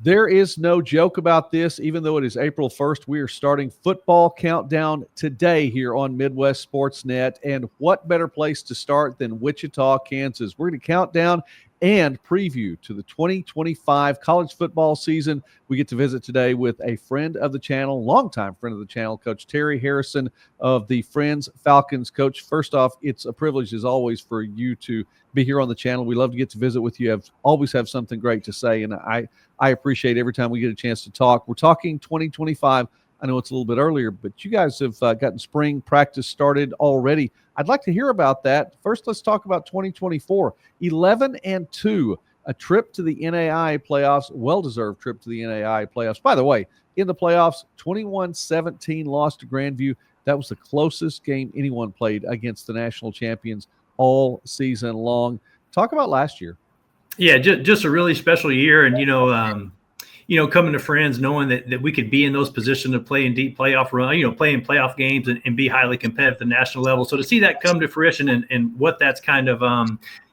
There is no joke about this. Even though it is April 1st, we are starting football countdown today here on Midwest Sportsnet. And what better place to start than Wichita, Kansas? We're going to count down and preview to the 2025 college football season. We get to visit today with a friend of the channel, longtime friend of the channel, Coach Terry Harrison of the Friends Falcons. Coach, first off, it's a privilege as always for you to be here on the channel. We love to get to visit with you. Always have something great to say, and I appreciate every time we get a chance to talk. We're talking 2025. I know it's a little bit earlier, but you guys have gotten spring practice started already. I'd like to hear about that. First, let's talk about 2024. 11-2, a trip to the NAIA playoffs, well-deserved trip to the NAIA playoffs. By the way, in the playoffs, 21-17 loss to Grandview. That was the closest game anyone played against the national champions all season long. Talk about last year. Yeah, just a really special year. And, coming to Friends, knowing that we could be in those positions to play in deep playoff run, play in playoff games and be highly competitive at the national level. So to see that come to fruition and what that's kind of,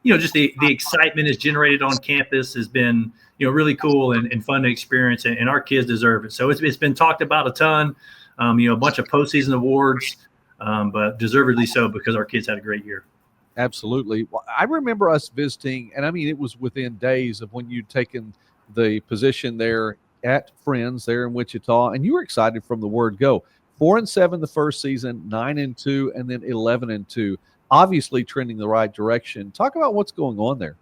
just the excitement is generated on campus has been, really cool and fun to experience. And our kids deserve it. So it's been talked about a ton, a bunch of postseason awards, but deservedly so because our kids had a great year. Absolutely. Well, I remember us visiting, and I mean, it was within days of when you'd taken the position there at Friends there in Wichita, and you were excited from the word go. 4-7 the first season, 9-2, and then 11-2. Obviously trending the right direction. Talk about what's going on there.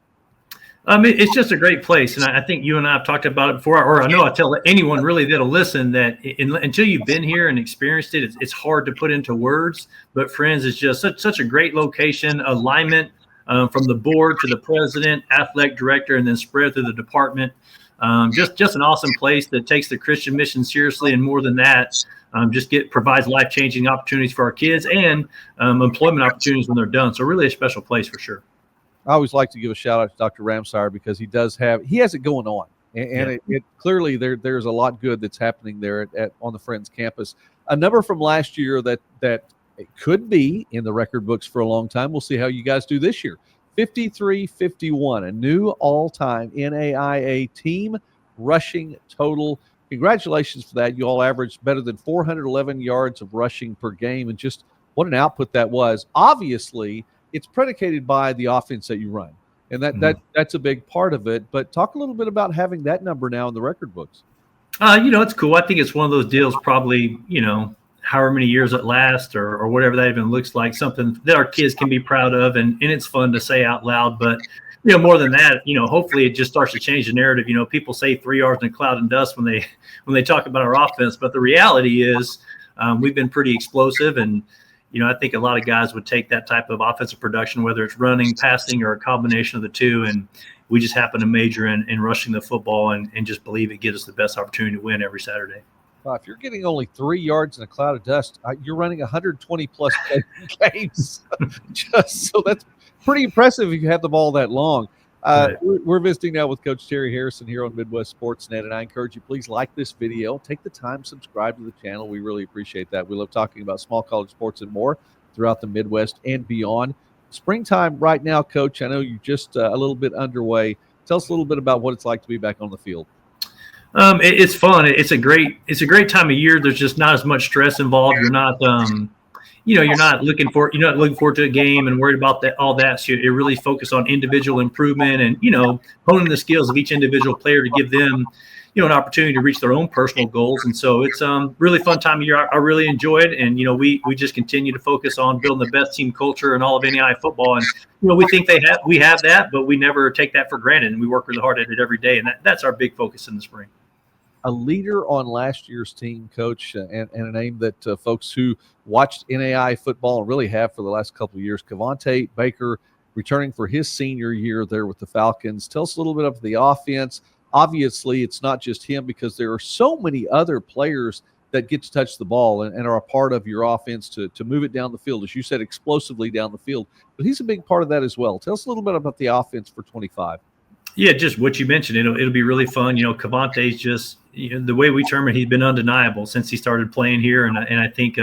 It's just a great place, and I think you and I have talked about it before, or I know I tell anyone really that'll listen that until you've been here and experienced it, it's hard to put into words. But Friends is just such a great location, alignment from the board to the president, athletic director, and then spread through the department. Just an awesome place that takes the Christian mission seriously, and more than that, provides life-changing opportunities for our kids and employment opportunities when they're done. So really a special place for sure. I always like to give a shout out to Dr. Ramsire because he has it going on, and it clearly there's a lot good that's happening there on the Friends campus. A number from last year that it could be in the record books for a long time. We'll see how you guys do this year. 53-51, a new all-time NAIA team rushing total. Congratulations for that. You all averaged better than 411 yards of rushing per game, and just what an output that was. Obviously, it's predicated by the offense that you run, and that's a big part of it. But talk a little bit about having that number now in the record books. It's cool. I think it's one of those deals probably, however many years it lasts or whatever that even looks like, something that our kids can be proud of. And it's fun to say out loud. But, more than that, hopefully it just starts to change the narrative. People say 3 yards in a cloud and dust when they talk about our offense. But the reality is we've been pretty explosive. And, I think a lot of guys would take that type of offensive production, whether it's running, passing, or a combination of the two. And we just happen to major in rushing the football and just believe it gives us the best opportunity to win every Saturday. If you're getting only 3 yards in a cloud of dust, you're running 120-plus games. So that's pretty impressive if you have the ball that long. Right. We're visiting now with Coach Terry Harrison here on Midwest Sportsnet, and I encourage you, please like this video. Take the time, subscribe to the channel. We really appreciate that. We love talking about small college sports and more throughout the Midwest and beyond. Springtime right now, Coach. I know you're just a little bit underway. Tell us a little bit about what it's like to be back on the field. It's fun. It's a great time of year. There's just not as much stress involved. You're not, you're not looking forward to a game and worried about all that. So you really focus on individual improvement and, honing the skills of each individual player to give them, an opportunity to reach their own personal goals. And so it's really fun time of year. I really enjoy it. And, we just continue to focus on building the best team culture in all of NAIA football. And, we think we have that, but we never take that for granted. And we work really hard at it every day. And that's our big focus in the spring. A leader on last year's team, Coach, and a name that folks who watched NAIA football and really have for the last couple of years, Cavante Baker, returning for his senior year there with the Falcons. Tell us a little bit about the offense. Obviously, it's not just him because there are so many other players that get to touch the ball and are a part of your offense to move it down the field, as you said, explosively down the field. But he's a big part of that as well. Tell us a little bit about the offense for 25. Yeah, just what you mentioned. It'll be really fun. Cavante's just the way we term it, he's been undeniable since he started playing here, and I think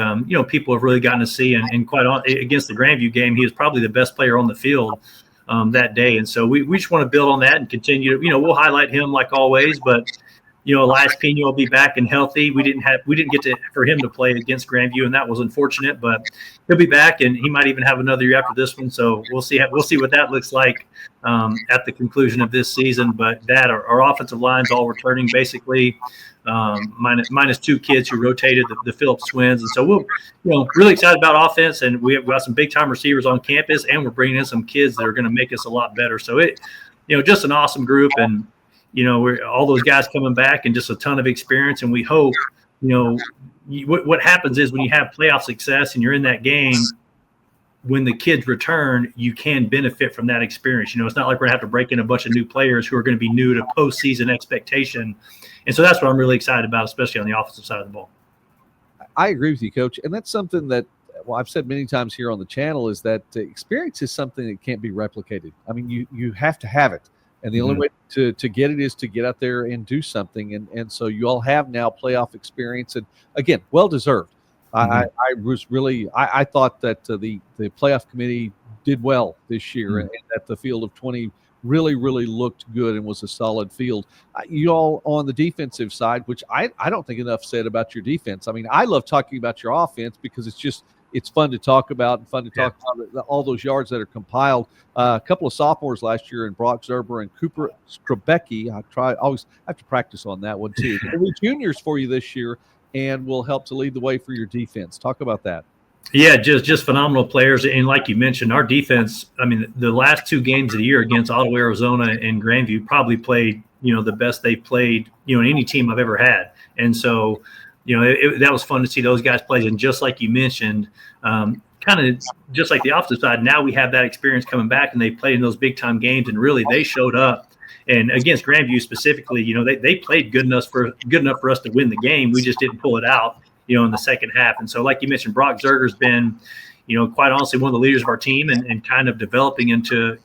people have really gotten to see and quite against the Grandview game, he was probably the best player on the field that day, and so we just want to build on that and continue. We'll highlight him like always, but Elias Pena will be back and healthy. We didn't get for him to play against Grandview, and that was unfortunate. But he'll be back, and he might even have another year after this one. So we'll see. We'll see what that looks like at the conclusion of this season. But our offensive line's all returning basically. Minus two kids who rotated the Phillips twins, and so we're really excited about offense, and we have got some big time receivers on campus, and we're bringing in some kids that are going to make us a lot better. So just an awesome group, and we're all those guys coming back, and just a ton of experience, and we hope what happens is when you have playoff success and you're in that game. When the kids return, you can benefit from that experience. It's not like we're going to have to break in a bunch of new players who are going to be new to postseason expectation. And so that's what I'm really excited about, especially on the offensive side of the ball. I agree with you, Coach. And that's something that, I've said many times here on the channel is that experience is something that can't be replicated. I mean, you have to have it. And the only way to get it is to get out there and do something. And so you all have now playoff experience. And, again, well-deserved. I thought that the playoff committee did well this year, and that the field of 20 really, really looked good and was a solid field. You all on the defensive side, which I don't think enough said about your defense. I mean, I love talking about your offense because it's fun to talk about and fun to talk about all those yards that are compiled. A couple of sophomores last year in Brock Zerber and Cooper Skrabecki. I always have to practice on that one too. Three juniors for you this year, and will help to lead the way for your defense. Talk about that. Yeah, just phenomenal players. And like you mentioned, our defense, I mean, the last two games of the year against Ottawa, Arizona, and Grandview probably played, the best they played, in any team I've ever had. And so, that was fun to see those guys play. And just like you mentioned, kind of just like the opposite side, now we have that experience coming back, and they played in those big-time games, and really they showed up. And against Grandview specifically, they played good enough for us to win the game. We just didn't pull it out, in the second half. And so, like you mentioned, Brock Zerger's been, quite honestly, one of the leaders of our team, and kind of developing into,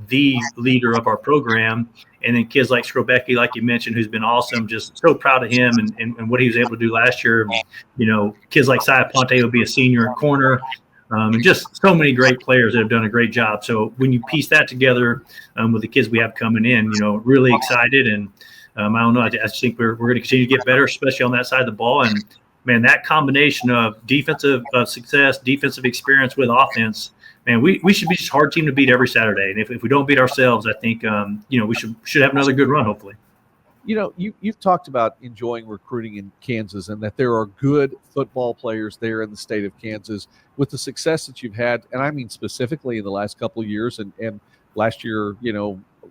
the leader of our program. And then kids like Skrobecki, like you mentioned, who's been awesome. Just so proud of him and what he was able to do last year. Kids like Saya Ponte will be a senior at corner. And just so many great players that have done a great job. So when you piece that together with the kids we have coming in, really excited. And I don't know, I just think we're going to continue to get better, especially on that side of the ball. And, man, that combination of defensive success, defensive experience with offense, man, we should be just a hard team to beat every Saturday. And if we don't beat ourselves, I think, we should have another good run, hopefully. You've talked about enjoying recruiting in Kansas and that there are good football players there in the state of Kansas with the success that you've had. And I mean, specifically in the last couple of years and last year,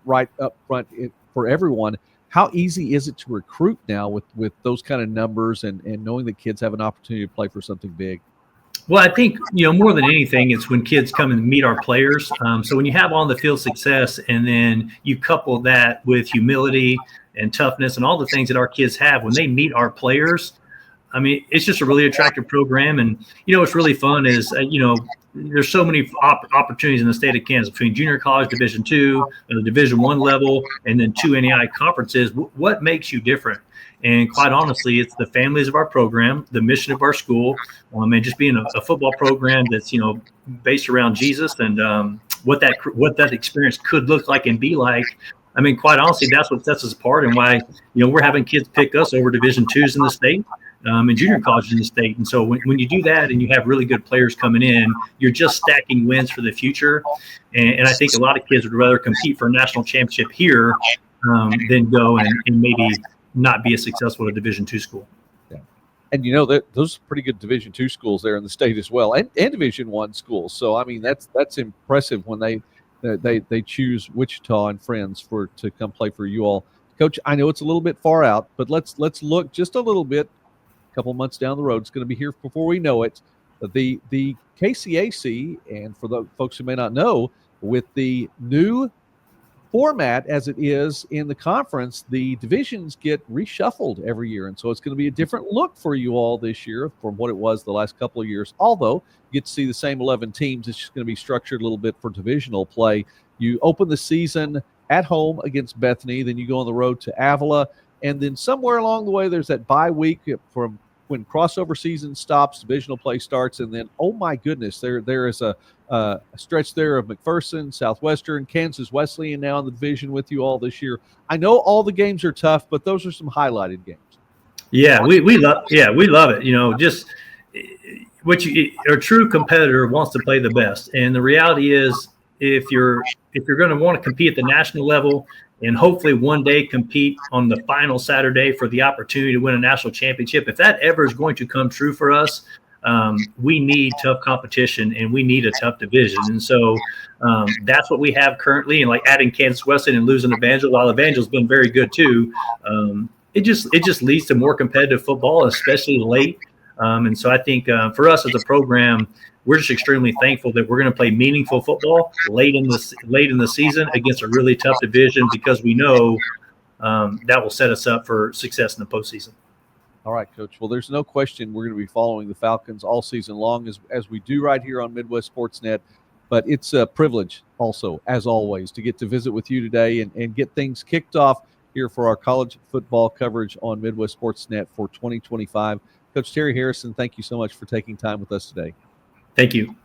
right up front for everyone. How easy is it to recruit now with those kind of numbers and knowing that kids have an opportunity to play for something big? Well, I think, more than anything, it's when kids come and meet our players. So when you have on the field success and then you couple that with humility and toughness and all the things that our kids have, when they meet our players, I mean, it's just a really attractive program. And, what's really fun is, there's so many opportunities in the state of Kansas between junior college, Division II, the Division I level, and then 2 NAIA conferences. What makes you different? And quite honestly, it's the families of our program, the mission of our school, and just being a football program that's, based around Jesus and what that experience could look like and be like. I mean, quite honestly, that's what sets us apart and why, we're having kids pick us over Division IIs in the state and junior colleges in the state. And so when you do that and you have really good players coming in, you're just stacking wins for the future. And I think a lot of kids would rather compete for a national championship here than go and maybe not be as successful at a Division II school. Yeah. And those are pretty good Division II schools there in the state as well, and Division I schools. So I mean that's impressive when they choose Wichita and Friends to come play for you all. Coach, I know it's a little bit far out, but let's look just a little bit. A couple months down the road, it's going to be here before we know it. The KCAC, and for the folks who may not know, with the new format as it is in the conference, the divisions get reshuffled every year. And so it's going to be a different look for you all this year from what it was the last couple of years. Although you get to see the same 11 teams, it's just going to be structured a little bit for divisional play. You open the season at home against Bethany, then you go on the road to Avila, and then somewhere along the way there's that bye week from when crossover season stops, divisional play starts, and then, oh my goodness, there is a stretch there of McPherson, Southwestern, Kansas Wesleyan now in the division with you all this year. I know all the games are tough, but those are some highlighted games. Yeah, we love it. Just a true competitor wants to play the best, and the reality is, if you're going to want to compete at the national level and hopefully one day compete on the final Saturday for the opportunity to win a national championship, if that ever is going to come true for us, we need tough competition and we need a tough division. And so that's what we have currently. And like adding Kansas Wesleyan and losing Evangel, while Evangel's been very good too, it just leads to more competitive football, especially late. And so I think for us as a program, we're just extremely thankful that we're going to play meaningful football late in the season against a really tough division, because we know that will set us up for success in the postseason. All right, Coach. Well, there's no question we're going to be following the Falcons all season long, as we do right here on Midwest Sportsnet. But it's a privilege also, as always, to get to visit with you today and get things kicked off here for our college football coverage on Midwest Sportsnet for 2025. Coach Terry Harrison, thank you so much for taking time with us today. Thank you.